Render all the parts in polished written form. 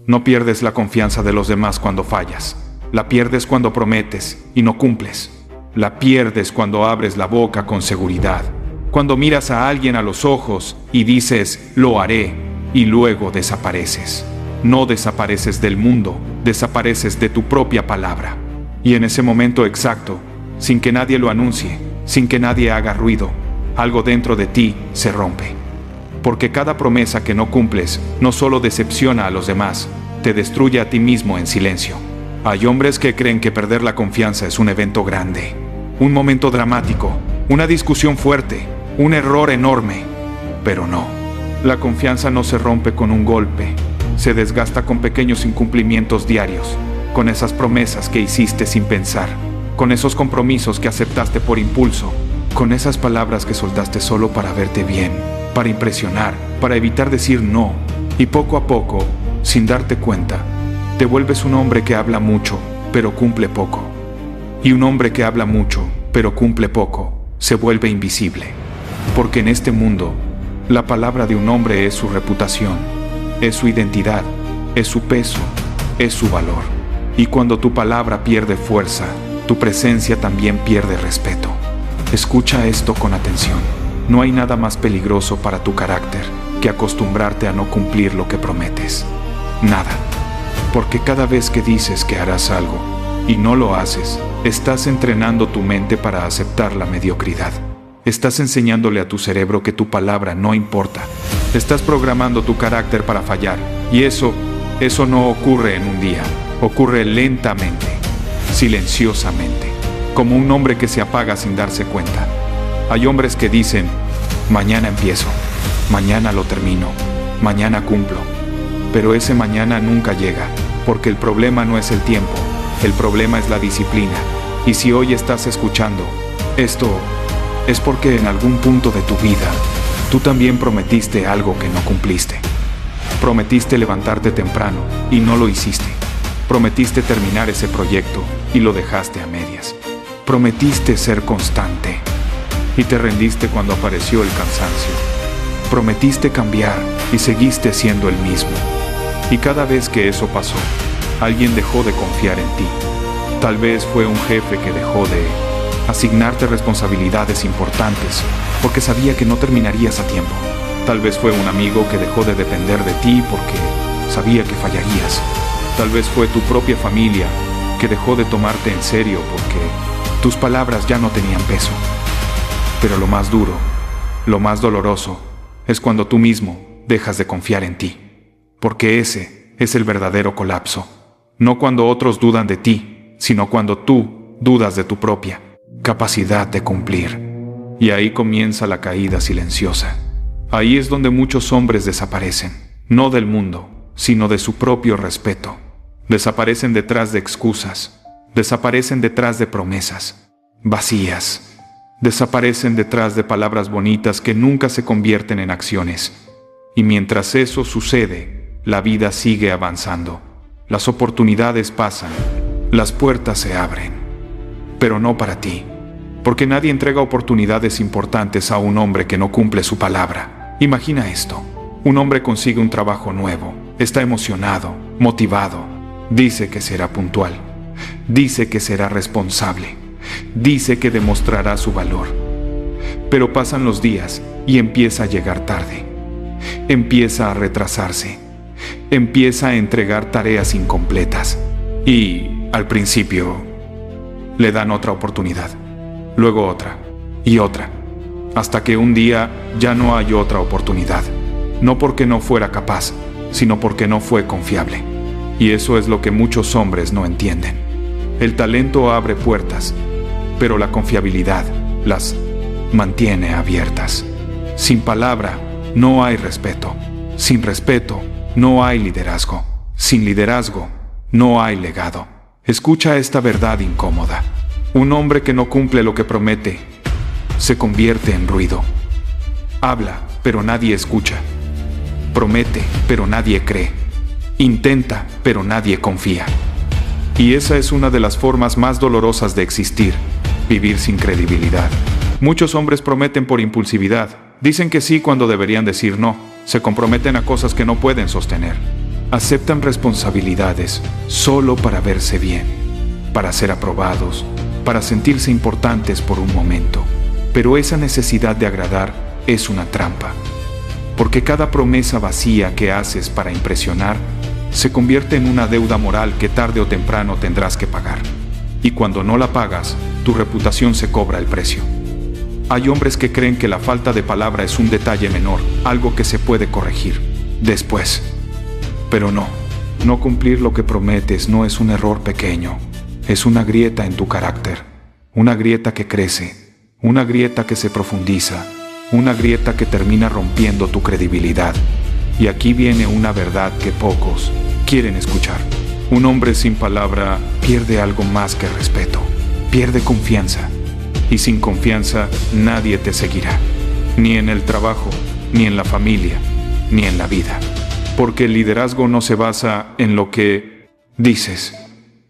No pierdes la confianza de los demás cuando fallas. La pierdes cuando prometes y no cumples. La pierdes cuando abres la boca con seguridad. Cuando miras a alguien a los ojos y dices, lo haré, y luego desapareces. No desapareces del mundo, desapareces de tu propia palabra. Y en ese momento exacto, sin que nadie lo anuncie, sin que nadie haga ruido, algo dentro de ti se rompe. Porque cada promesa que no cumples no solo decepciona a los demás, te destruye a ti mismo en silencio. Hay hombres que creen que perder la confianza es un evento grande, un momento dramático, una discusión fuerte, un error enorme. Pero no, la confianza no se rompe con un golpe, se desgasta con pequeños incumplimientos diarios, con esas promesas que hiciste sin pensar, con esos compromisos que aceptaste por impulso, con esas palabras que soltaste solo para verte bien, para impresionar, para evitar decir no, y poco a poco, sin darte cuenta, te vuelves un hombre que habla mucho, pero cumple poco. Y un hombre que habla mucho, pero cumple poco, se vuelve invisible. Porque en este mundo, la palabra de un hombre es su reputación, es su identidad, es su peso, es su valor. Y cuando tu palabra pierde fuerza, tu presencia también pierde respeto. Escucha esto con atención. No hay nada más peligroso para tu carácter que acostumbrarte a no cumplir lo que prometes. Nada. Porque cada vez que dices que harás algo y no lo haces, estás entrenando tu mente para aceptar la mediocridad. Estás enseñándole a tu cerebro que tu palabra no importa. Estás programando tu carácter para fallar. Y eso no ocurre en un día. Ocurre lentamente, silenciosamente, como un hombre que se apaga sin darse cuenta. Hay hombres que dicen, mañana empiezo, mañana lo termino, mañana cumplo. Pero ese mañana nunca llega, porque el problema no es el tiempo, el problema es la disciplina. Y si hoy estás escuchando esto, es porque en algún punto de tu vida, tú también prometiste algo que no cumpliste. Prometiste levantarte temprano y no lo hiciste. Prometiste terminar ese proyecto y lo dejaste a medias. Prometiste ser constante y te rendiste cuando apareció el cansancio. Prometiste cambiar y seguiste siendo el mismo. Y cada vez que eso pasó, alguien dejó de confiar en ti. Tal vez fue un jefe que dejó de asignarte responsabilidades importantes porque sabía que no terminarías a tiempo. Tal vez fue un amigo que dejó de depender de ti porque sabía que fallarías. Tal vez fue tu propia familia que dejó de tomarte en serio porque tus palabras ya no tenían peso. Pero lo más duro, lo más doloroso, es cuando tú mismo dejas de confiar en ti. Porque ese es el verdadero colapso. No cuando otros dudan de ti, sino cuando tú dudas de tu propia capacidad de cumplir. Y ahí comienza la caída silenciosa. Ahí es donde muchos hombres desaparecen, no del mundo, sino de su propio respeto. Desaparecen detrás de excusas, desaparecen detrás de promesas vacías, desaparecen detrás de palabras bonitas que nunca se convierten en acciones. Y mientras eso sucede, la vida sigue avanzando. Las oportunidades pasan, las puertas se abren, pero no para ti, porque nadie entrega oportunidades importantes a un hombre que no cumple su palabra. Imagina esto, un hombre consigue un trabajo nuevo, está emocionado, motivado, dice que será puntual, dice que será responsable, dice que demostrará su valor, pero pasan los días y empieza a llegar tarde, empieza a retrasarse, empieza a entregar tareas incompletas y, al principio, le dan otra oportunidad, luego otra y otra, hasta que un día ya no hay otra oportunidad, no porque no fuera capaz, sino porque no fue confiable. Y eso es lo que muchos hombres no entienden. El talento abre puertas, pero la confiabilidad las mantiene abiertas. Sin palabra no hay respeto. Sin respeto no hay liderazgo. Sin liderazgo no hay legado. Escucha esta verdad incómoda. Un hombre que no cumple lo que promete se convierte en ruido. Habla, pero nadie escucha. Promete, pero nadie cree. Intenta, pero nadie confía. Y esa es una de las formas más dolorosas de existir, vivir sin credibilidad. Muchos hombres prometen por impulsividad, dicen que sí cuando deberían decir no, se comprometen a cosas que no pueden sostener. aceptan responsabilidades solo para verse bien, para ser aprobados, para sentirse importantes por un momento. Pero esa necesidad de agradar es una trampa, porque cada promesa vacía que haces para impresionar se convierte en una deuda moral que tarde o temprano tendrás que pagar. Y cuando no la pagas, tu reputación se cobra el precio. Hay hombres que creen que la falta de palabra es un detalle menor, algo que se puede corregir después. Pero no cumplir lo que prometes no es un error pequeño, es una grieta en tu carácter, una grieta que crece, una grieta que se profundiza, una grieta que termina rompiendo tu credibilidad. Y aquí viene una verdad que pocos quieren escuchar. Un hombre sin palabra pierde algo más que respeto, pierde confianza. Y sin confianza nadie te seguirá, ni en el trabajo, ni en la familia, ni en la vida. Porque el liderazgo no se basa en lo que dices,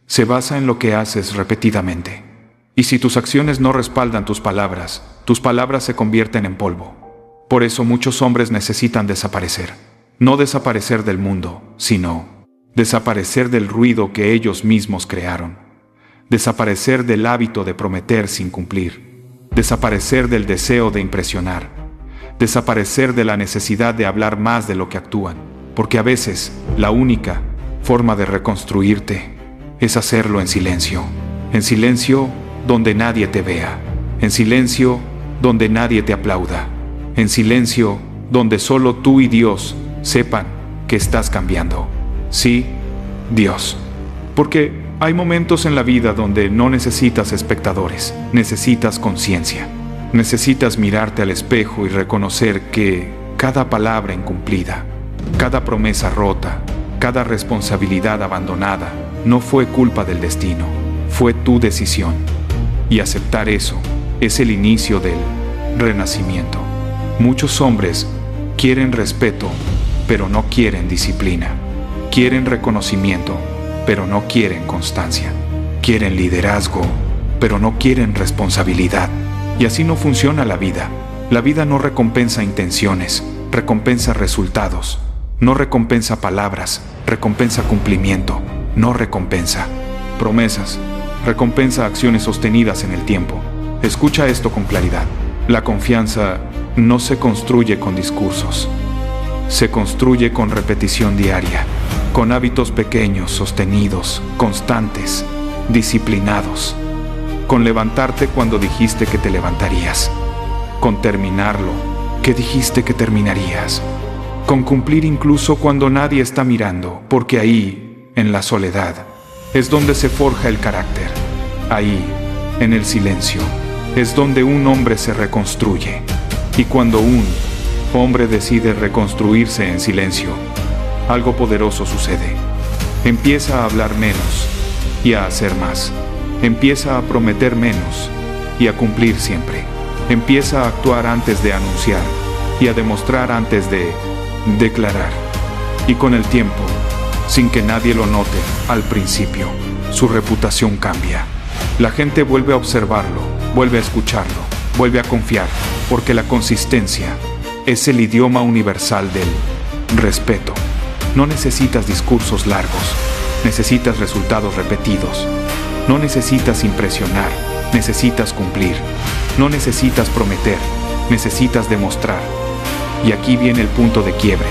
se basa en lo que haces repetidamente. Y si tus acciones no respaldan tus palabras se convierten en polvo. Por eso muchos hombres necesitan desaparecer. No desaparecer del mundo, sino desaparecer del ruido que ellos mismos crearon. Desaparecer del hábito de prometer sin cumplir. Desaparecer del deseo de impresionar. Desaparecer de la necesidad de hablar más de lo que actúan. Porque a veces la única forma de reconstruirte es hacerlo en silencio. En silencio donde nadie te vea. En silencio donde nadie te aplauda. En silencio donde solo tú y Dios sepan que estás cambiando. Sí, Dios. Porque hay momentos en la vida donde no necesitas espectadores, necesitas conciencia. Necesitas mirarte al espejo y reconocer que cada palabra incumplida, cada promesa rota, cada responsabilidad abandonada, no fue culpa del destino, fue tu decisión. Y aceptar eso es el inicio del renacimiento. Muchos hombres quieren respeto, pero no quieren disciplina. Quieren reconocimiento, pero no quieren constancia. Quieren liderazgo, pero no quieren responsabilidad. Y así no funciona la vida. La vida no recompensa intenciones, recompensa resultados. No recompensa palabras, recompensa cumplimiento. No recompensa promesas, recompensa acciones sostenidas en el tiempo. Escucha esto con claridad. La confianza no se construye con discursos. Se construye con repetición diaria, con hábitos pequeños, sostenidos, constantes, disciplinados. Con levantarte cuando dijiste que te levantarías. Con terminarlo que dijiste que terminarías. Con cumplir incluso cuando nadie está mirando, porque ahí, en la soledad, es donde se forja el carácter. Ahí, en el silencio, es donde un hombre se reconstruye. Y cuando un hombre decide reconstruirse en silencio, algo poderoso sucede. Empieza a hablar menos y a hacer más. Empieza a prometer menos y a cumplir siempre. Empieza a actuar antes de anunciar y a demostrar antes de declarar. Y con el tiempo, sin que nadie lo note al principio, su reputación cambia. La gente vuelve a observarlo, vuelve a escucharlo, vuelve a confiar, porque la consistencia es el idioma universal del respeto. No necesitas discursos largos, necesitas resultados repetidos. No necesitas impresionar, necesitas cumplir. No necesitas prometer, necesitas demostrar. Y aquí viene el punto de quiebre.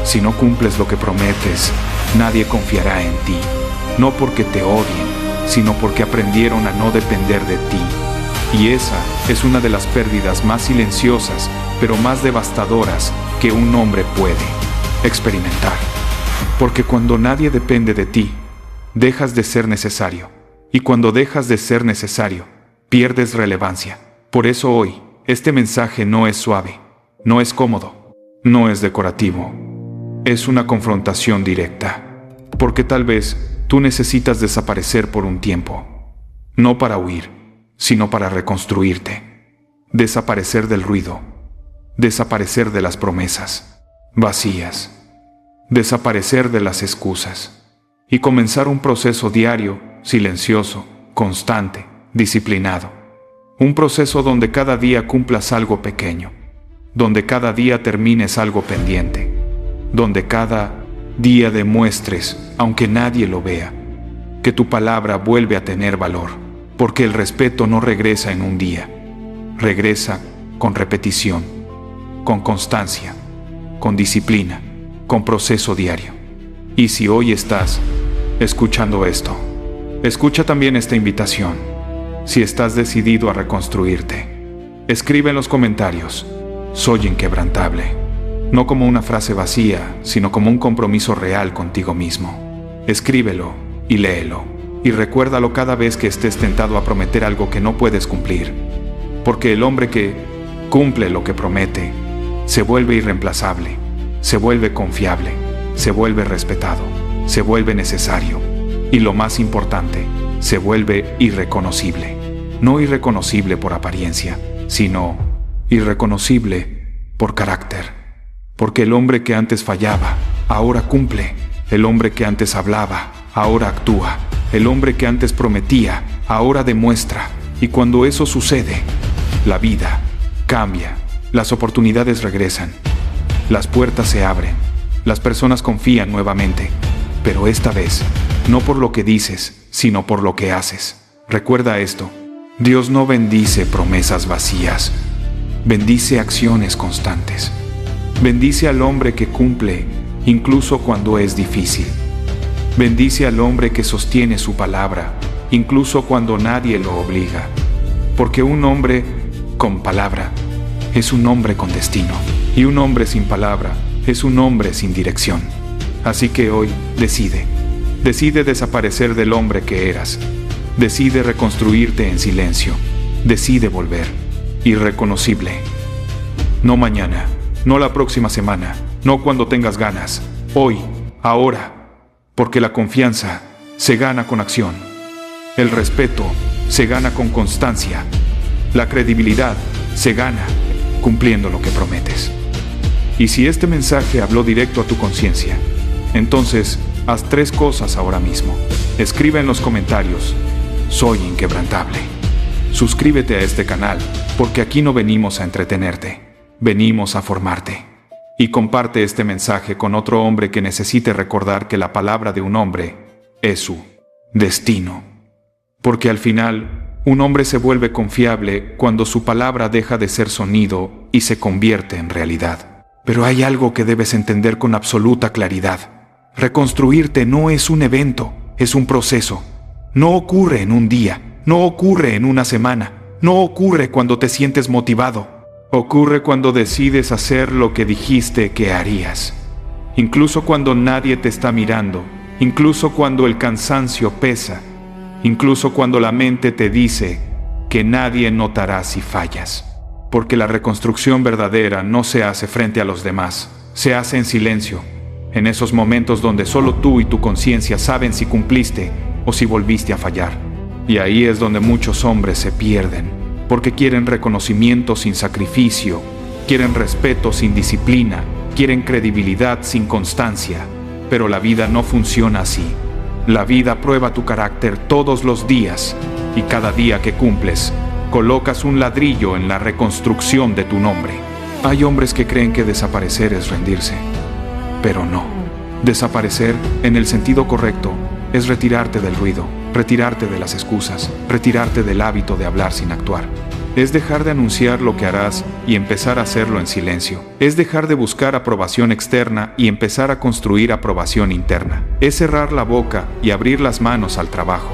Si no cumples lo que prometes, nadie confiará en ti. No porque te odien, sino porque aprendieron a no depender de ti. Y esa es una de las pérdidas más silenciosas, pero más devastadoras que un hombre puede experimentar. Porque cuando nadie depende de ti, dejas de ser necesario. Y cuando dejas de ser necesario, pierdes relevancia. Por eso hoy, este mensaje no es suave, no es cómodo, no es decorativo. Es una confrontación directa. Porque tal vez tú necesitas desaparecer por un tiempo. No para huir, sino para reconstruirte. Desaparecer del ruido. Desaparecer de las promesas vacías. Desaparecer de las excusas. Y comenzar un proceso diario, silencioso, constante, disciplinado. Un proceso donde cada día cumplas algo pequeño. Donde cada día termines algo pendiente. Donde cada día demuestres, aunque nadie lo vea, que tu palabra vuelve a tener valor, porque el respeto no regresa en un día, regresa con repetición, con constancia, con disciplina, con proceso diario. Y si hoy estás escuchando esto, escucha también esta invitación. Si estás decidido a reconstruirte, escribe en los comentarios: soy inquebrantable. No como una frase vacía, sino como un compromiso real contigo mismo. Escríbelo y léelo, y recuérdalo cada vez que estés tentado a prometer algo que no puedes cumplir. Porque el hombre que cumple lo que promete, se vuelve irreemplazable, se vuelve confiable, se vuelve respetado, se vuelve necesario, y lo más importante, se vuelve irreconocible. No irreconocible por apariencia, sino irreconocible por carácter. Porque el hombre que antes fallaba, ahora cumple. El hombre que antes hablaba, ahora actúa. El hombre que antes prometía, ahora demuestra. Y cuando eso sucede, la vida cambia, las oportunidades regresan, las puertas se abren, las personas confían nuevamente. Pero esta vez, no por lo que dices, sino por lo que haces. Recuerda esto: Dios no bendice promesas vacías, bendice acciones constantes. Bendice al hombre que cumple, incluso cuando es difícil. Bendice al hombre que sostiene su palabra, incluso cuando nadie lo obliga. Porque un hombre con palabra es un hombre con destino, y un hombre sin palabra es un hombre sin dirección. Así que hoy decide desaparecer del hombre que eras. Decide reconstruirte en silencio. Decide volver irreconocible. No mañana, no la próxima semana, no cuando tengas ganas. Hoy, ahora. Porque la confianza se gana con acción. El respeto se gana con constancia. La credibilidad se gana cumpliendo lo que prometes. Y si este mensaje habló directo a tu conciencia, entonces haz 3 cosas ahora mismo. Escribe en los comentarios: soy inquebrantable. Suscríbete a este canal, porque aquí no venimos a entretenerte, venimos a formarte. Y comparte este mensaje con otro hombre que necesite recordar que la palabra de un hombre es su destino. Porque al final, un hombre se vuelve confiable cuando su palabra deja de ser sonido y se convierte en realidad. Pero hay algo que debes entender con absoluta claridad. Reconstruirte no es un evento, es un proceso. No ocurre en un día, no ocurre en una semana, no ocurre cuando te sientes motivado. Ocurre cuando decides hacer lo que dijiste que harías. Incluso cuando nadie te está mirando, incluso cuando el cansancio pesa, incluso cuando la mente te dice que nadie notará si fallas. Porque la reconstrucción verdadera no se hace frente a los demás, se hace en silencio, en esos momentos donde solo tú y tu conciencia saben si cumpliste o si volviste a fallar. Y ahí es donde muchos hombres se pierden, porque quieren reconocimiento sin sacrificio, quieren respeto sin disciplina, quieren credibilidad sin constancia. Pero la vida no funciona así. La vida prueba tu carácter todos los días, y cada día que cumples, colocas un ladrillo en la reconstrucción de tu nombre. Hay hombres que creen que desaparecer es rendirse, pero no. Desaparecer, en el sentido correcto, es retirarte del ruido, retirarte de las excusas, retirarte del hábito de hablar sin actuar. Es dejar de anunciar lo que harás y empezar a hacerlo en silencio. Es dejar de buscar aprobación externa y empezar a construir aprobación interna. Es cerrar la boca y abrir las manos al trabajo.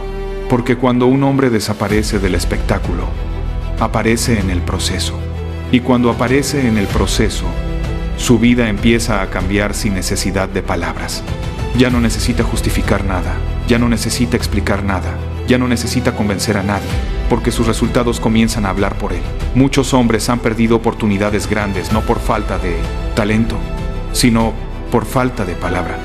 Porque cuando un hombre desaparece del espectáculo, aparece en el proceso. Y cuando aparece en el proceso, su vida empieza a cambiar sin necesidad de palabras. Ya no necesita justificar nada, ya no necesita explicar nada, ya no necesita convencer a nadie, porque sus resultados comienzan a hablar por él. Muchos hombres han perdido oportunidades grandes no por falta de talento, sino por falta de palabra.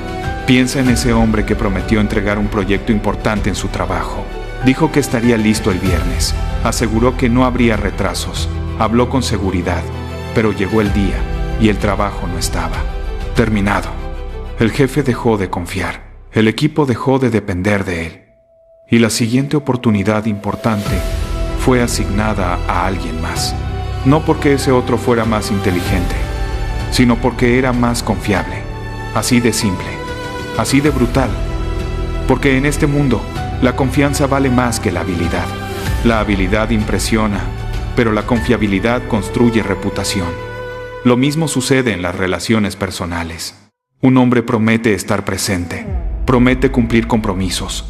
Piensa en ese hombre que prometió entregar un proyecto importante en su trabajo. Dijo que estaría listo el viernes, aseguró que no habría retrasos, habló con seguridad, pero llegó el día y el trabajo no estaba terminado. El jefe dejó de confiar, el equipo dejó de depender de él, y la siguiente oportunidad importante fue asignada a alguien más. No porque ese otro fuera más inteligente, sino porque era más confiable. Así de simple. así de brutal. Porque en este mundo, la confianza vale más que la habilidad. La habilidad impresiona, pero la confiabilidad construye reputación. Lo mismo sucede en las relaciones personales. Un hombre promete estar presente, promete cumplir compromisos,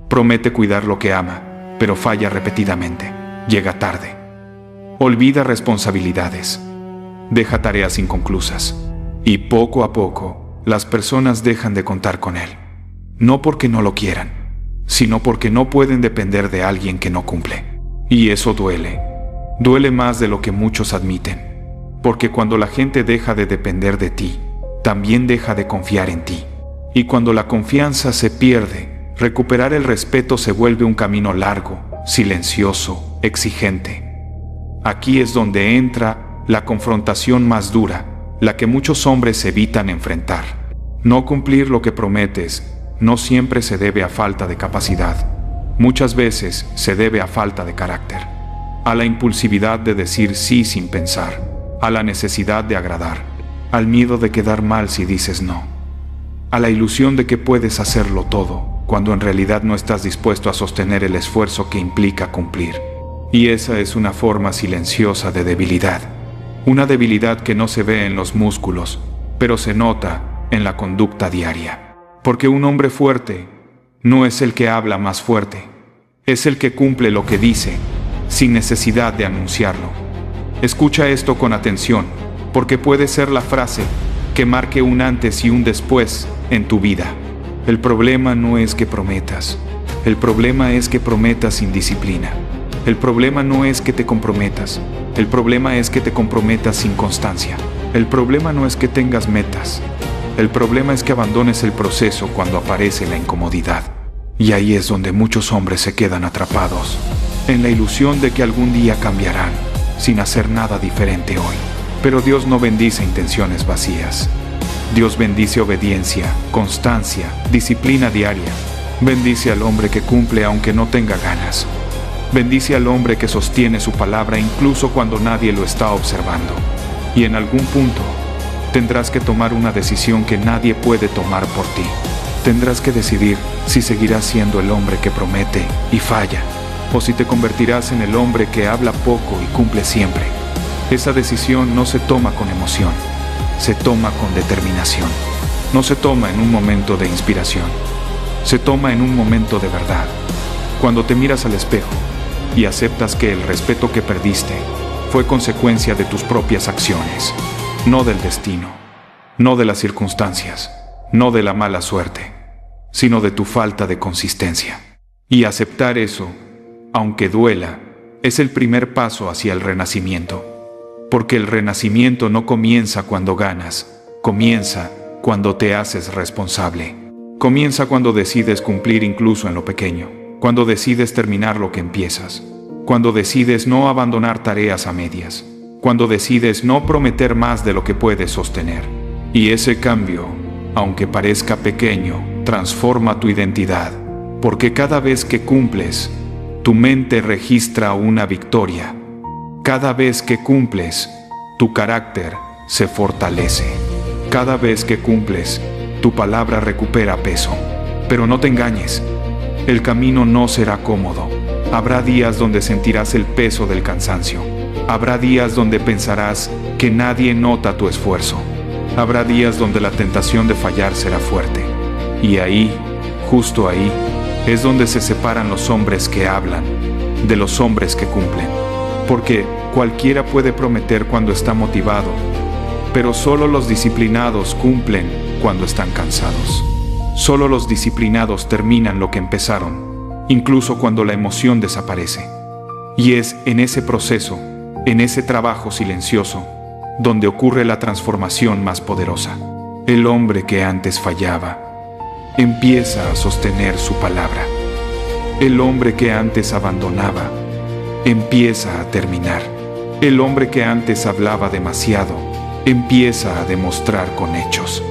promete cuidar lo que ama, pero falla repetidamente, llega tarde, olvida responsabilidades, deja tareas inconclusas, y poco a poco las personas dejan de contar con él. No porque no lo quieran, sino porque no pueden depender de alguien que no cumple. Y eso duele. Duele más de lo que muchos admiten. Porque cuando la gente deja de depender de ti, también deja de confiar en ti. Y cuando la confianza se pierde, recuperar el respeto se vuelve un camino largo, silencioso, exigente. Aquí es donde entra la confrontación más dura, la que muchos hombres evitan enfrentar. No cumplir lo que prometes no siempre se debe a falta de capacidad. Muchas veces se debe a falta de carácter, a la impulsividad de decir sí sin pensar, a la necesidad de agradar, al miedo de quedar mal si dices no, a la ilusión de que puedes hacerlo todo, cuando en realidad no estás dispuesto a sostener el esfuerzo que implica cumplir. Y esa es una forma silenciosa de debilidad. Una debilidad que no se ve en los músculos, pero se nota en la conducta diaria. Porque un hombre fuerte no es el que habla más fuerte, es el que cumple lo que dice, sin necesidad de anunciarlo. Escucha esto con atención, porque puede ser la frase que marque un antes y un después en tu vida. El problema no es que prometas, el problema es que prometas sin disciplina. El problema no es que te comprometas, el problema es que te comprometas sin constancia. El problema no es que tengas metas, el problema es que abandones el proceso cuando aparece la incomodidad. Y ahí es donde muchos hombres se quedan atrapados, en la ilusión de que algún día cambiarán, sin hacer nada diferente hoy. Pero Dios no bendice intenciones vacías. Dios bendice obediencia, constancia, disciplina diaria. Bendice al hombre que cumple aunque no tenga ganas. Bendice al hombre que sostiene su palabra incluso cuando nadie lo está observando. Y en algún punto, tendrás que tomar una decisión que nadie puede tomar por ti. Tendrás que decidir si seguirás siendo el hombre que promete y falla, o si te convertirás en el hombre que habla poco y cumple siempre. Esa decisión no se toma con emoción, se toma con determinación. No se toma en un momento de inspiración, se toma en un momento de verdad. Cuando te miras al espejo y aceptas que el respeto que perdiste fue consecuencia de tus propias acciones, no del destino, no de las circunstancias, no de la mala suerte, sino de tu falta de consistencia. Y aceptar eso, aunque duela, es el primer paso hacia el renacimiento. Porque el renacimiento no comienza cuando ganas, comienza cuando te haces responsable. Comienza cuando decides cumplir incluso en lo pequeño, cuando decides terminar lo que empiezas, cuando decides no abandonar tareas a medias, cuando decides no prometer más de lo que puedes sostener. Y ese cambio, aunque parezca pequeño, transforma tu identidad, porque cada vez que cumples, tu mente registra una victoria. Cada vez que cumples, tu carácter se fortalece. Cada vez que cumples, tu palabra recupera peso. Pero no te engañes, el camino no será cómodo. Habrá días donde sentirás el peso del cansancio. Habrá días donde pensarás que nadie nota tu esfuerzo. Habrá días donde la tentación de fallar será fuerte. Y ahí, justo ahí, es donde se separan los hombres que hablan de los hombres que cumplen. Porque cualquiera puede prometer cuando está motivado, pero solo los disciplinados cumplen cuando están cansados. Solo los disciplinados terminan lo que empezaron, incluso cuando la emoción desaparece. Y es en ese proceso, en ese trabajo silencioso, donde ocurre la transformación más poderosa. El hombre que antes fallaba empieza a sostener su palabra. El hombre que antes abandonaba empieza a terminar. El hombre que antes hablaba demasiado empieza a demostrar con hechos.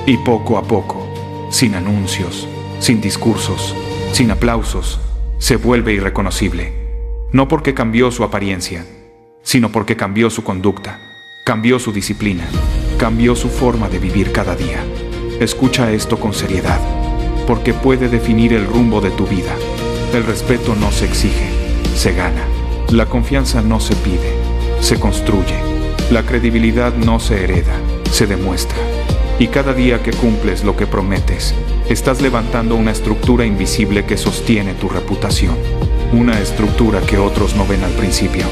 Y poco a poco, sin anuncios, sin discursos, sin aplausos, se vuelve irreconocible. No porque cambió su apariencia, sino porque cambió su conducta, cambió su disciplina, cambió su forma de vivir cada día. Escucha esto con seriedad, porque puede definir el rumbo de tu vida. El respeto no se exige, se gana. La confianza no se pide, se construye. La credibilidad no se hereda, se demuestra. Y cada día que cumples lo que prometes, estás levantando una estructura invisible que sostiene tu reputación. Una estructura que otros no ven al principio,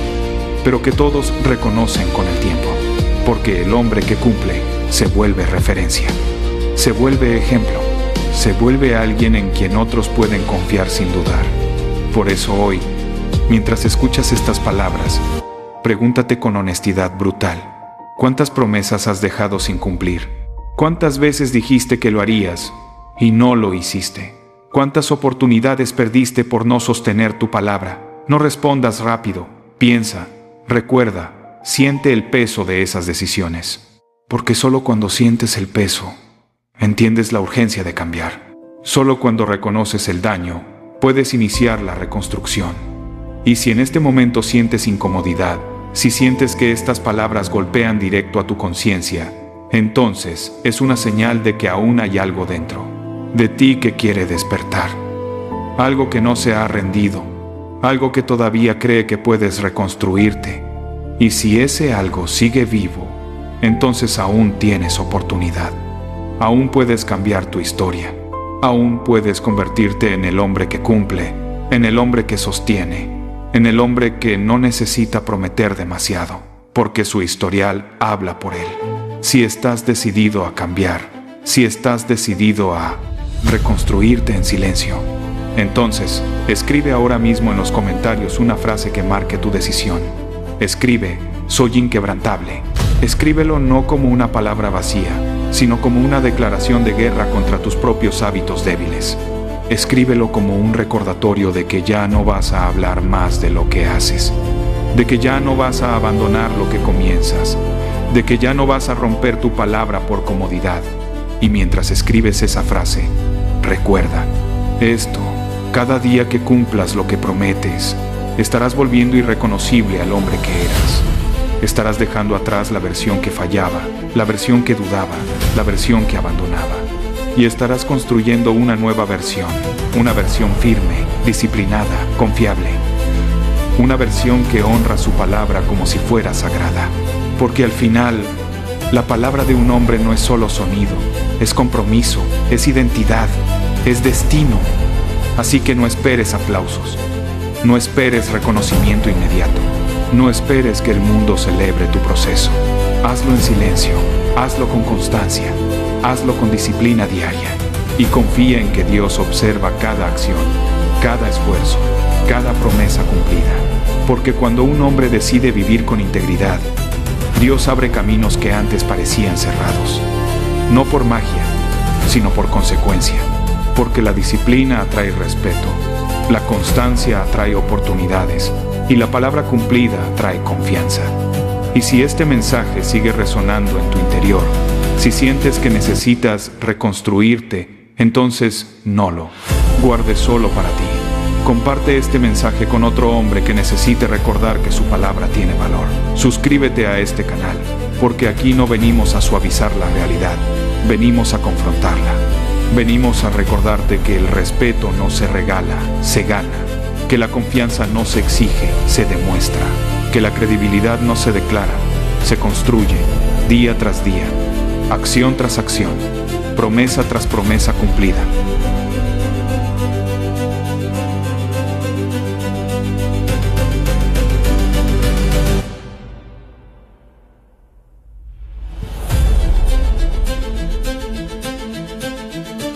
pero que todos reconocen con el tiempo. Porque el hombre que cumple se vuelve referencia, se vuelve ejemplo, se vuelve alguien en quien otros pueden confiar sin dudar. Por eso hoy, mientras escuchas estas palabras, pregúntate con honestidad brutal: ¿cuántas promesas has dejado sin cumplir? ¿Cuántas veces dijiste que lo harías y no lo hiciste? ¿Cuántas oportunidades perdiste por no sostener tu palabra? No respondas rápido, piensa, recuerda, siente el peso de esas decisiones. Porque solo cuando sientes el peso, entiendes la urgencia de cambiar. Solo cuando reconoces el daño, puedes iniciar la reconstrucción. Y si en este momento sientes incomodidad, si sientes que estas palabras golpean directo a tu conciencia, entonces es una señal de que aún hay algo dentro de ti que quiere despertar. Algo que no se ha rendido, algo que todavía cree que puedes reconstruirte. Y si ese algo sigue vivo, entonces aún tienes oportunidad. Aún puedes cambiar tu historia. Aún puedes convertirte en el hombre que cumple, en el hombre que sostiene, en el hombre que no necesita prometer demasiado, porque su historial habla por él. Si estás decidido a cambiar, si estás decidido a reconstruirte en silencio, entonces escribe ahora mismo en los comentarios una frase que marque tu decisión. Escribe: soy inquebrantable. Escríbelo no como una palabra vacía, sino como una declaración de guerra contra tus propios hábitos débiles. Escríbelo como un recordatorio de que ya no vas a hablar más de lo que haces, de que ya no vas a abandonar lo que comienzas, de que ya no vas a romper tu palabra por comodidad. Y mientras escribes esa frase, recuerda esto: cada día que cumplas lo que prometes, estarás volviendo irreconocible al hombre que eras. Estarás dejando atrás la versión que fallaba, la versión que dudaba, la versión que abandonaba. Y estarás construyendo una nueva versión, una versión firme, disciplinada, confiable. Una versión que honra su palabra como si fuera sagrada. Porque al final, la palabra de un hombre no es solo sonido, es compromiso, es identidad, es destino. Así que no esperes aplausos, no esperes reconocimiento inmediato, no esperes que el mundo celebre tu proceso. Hazlo en silencio, hazlo con constancia, hazlo con disciplina diaria y confía en que Dios observa cada acción, cada esfuerzo, cada promesa cumplida. Porque cuando un hombre decide vivir con integridad, Dios abre caminos que antes parecían cerrados. No por magia, sino por consecuencia. Porque la disciplina atrae respeto, la constancia atrae oportunidades y la palabra cumplida atrae confianza. Y si este mensaje sigue resonando en tu interior, si sientes que necesitas reconstruirte, entonces no lo guardes solo para ti. Comparte este mensaje con otro hombre que necesite recordar que su palabra tiene valor. Suscríbete a este canal, porque aquí no venimos a suavizar la realidad, venimos a confrontarla. Venimos a recordarte que el respeto no se regala, se gana. Que la confianza no se exige, se demuestra. Que la credibilidad no se declara, se construye día tras día, acción tras acción, promesa tras promesa cumplida.